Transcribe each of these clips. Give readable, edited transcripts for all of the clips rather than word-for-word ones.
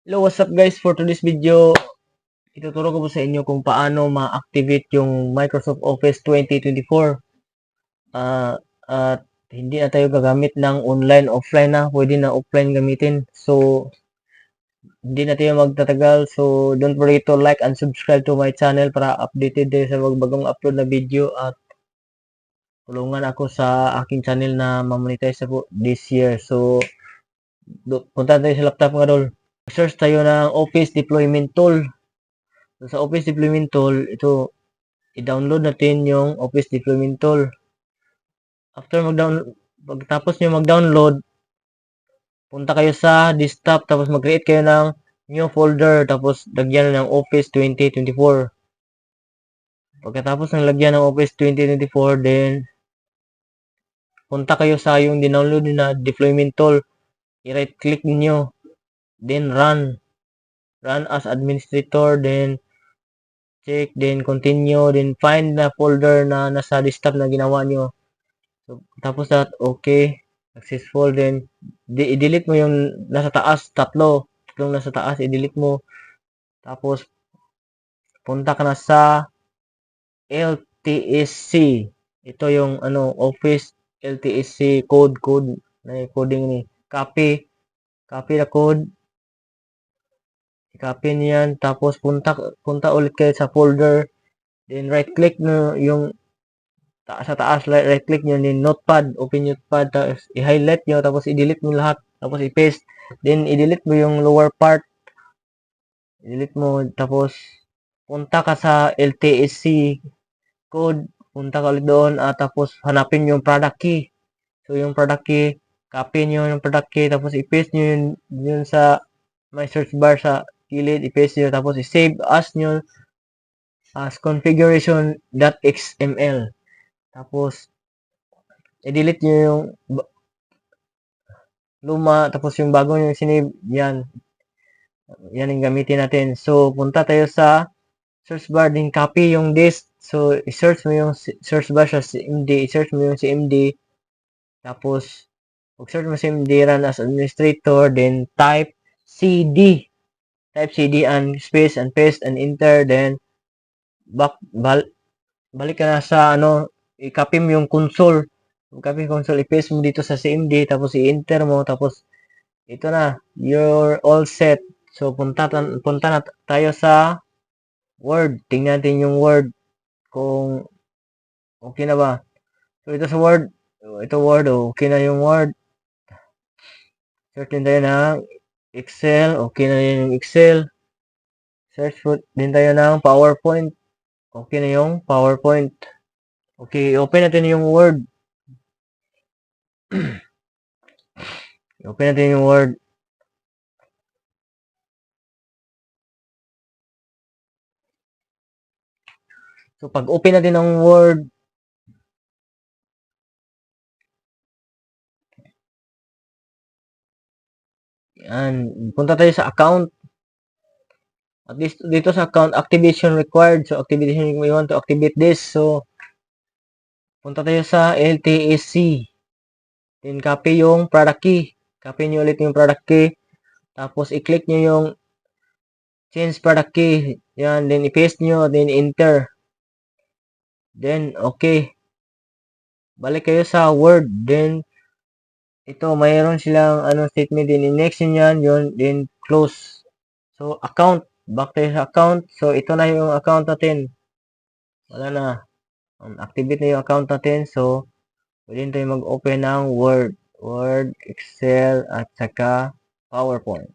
Hello, what's up guys? For today's video, ituturo ko po sa inyo kung paano ma-activate yung Microsoft Office 2024. At hindi na tayo gagamit ng online, offline na. Pwede na offline gamitin. So, hindi na tayo magtatagal. So, don't forget to like and subscribe to my channel para updated tayo sa bagong upload na video. At tulungan ako sa aking channel na ma-monetize po this year. So, punta tayo sa laptop nga dol. Search tayo ng Office Deployment Tool. So, sa Office Deployment Tool, ito, i-download natin yung Office Deployment Tool. After pagtapos nyo mag-download, punta kayo sa desktop, tapos mag-create kayo ng new folder, tapos lagyan ng Office 2024. Pagkatapos ng lagyan ng Office 2024, then, punta kayo sa yung dinownload na deployment tool. I-right click niyo, then run. Run as administrator, then check, then continue, then find na folder na nasa desktop na ginawa nyo. So, tapos that, okay, successful, then i-delete mo yung nasa taas, tatlong nasa taas, i-delete mo. Tapos, punta ka na sa LTSC. Ito yung Office LTSC code, na coding ni. Copy the code. I-copy niyan. Tapos, punta ulit kayo sa folder. Then, right click no yung sa taas, right click nyo, then notepad, open notepad, tapos i-highlight nyo, tapos i-delete mo lahat, tapos i-paste, then i-delete mo yung lower part, i-delete mo, tapos punta ka sa LTSC code, punta ka ulit doon, tapos hanapin yung product key. So yung product key, copy nyo yung product key, tapos i-paste nyo yun sa may search bar sa gilid, i-paste nyo, tapos i-save as nyo as configuration.xml. Tapos, i-delete nyo yung luma, tapos yung bago yung sinave, yan yung gamitin natin. So, punta tayo sa search bar, din copy yung disk. So, i-search mo yung search bar sa CMD, i-search mo yung CMD, tapos, pag-search mo CMD, run as administrator, then type CD, and space, and paste, and enter, then, balik ka na sa, i-copy mo yung console, i-paste mo dito sa CMD, tapos i-enter mo, tapos, ito na, you're all set. So, punta na tayo sa Word. Tingnan natin yung Word kung okay na ba. So, ito sa Word. Ito Word, okay na yung Word. Search din tayo ng Excel. Okay na yung Excel. Search din tayo ng PowerPoint. Okay na yung PowerPoint. Okay, open natin yung Word. Open natin yung Word. So, pag open natin ng Word, yan, punta tayo sa account. At least dito sa account, activation required. So, activation, we want to activate this. So, punta tayo sa LTSC. Then, copy yung product key. Copy nyo ulit yung product key. Tapos, i-click nyo yung change product key. Yan. Then, i-paste nyo. Then, enter. Then, okay. Balik kayo sa Word. Then, ito, mayroon silang statement. Then, next nyo yan. Then, close. So, account. Back tayo sa account. So, ito na yung account natin. Wala na. Activate na yung account natin. So, pwede tayo mag-open ng Word, Excel, at saka PowerPoint.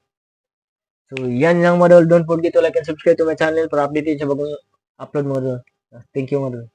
So, yan lang mga dol. Don't forget to like and subscribe to my channel para update sa bagong upload mga dol. Thank you mga dol.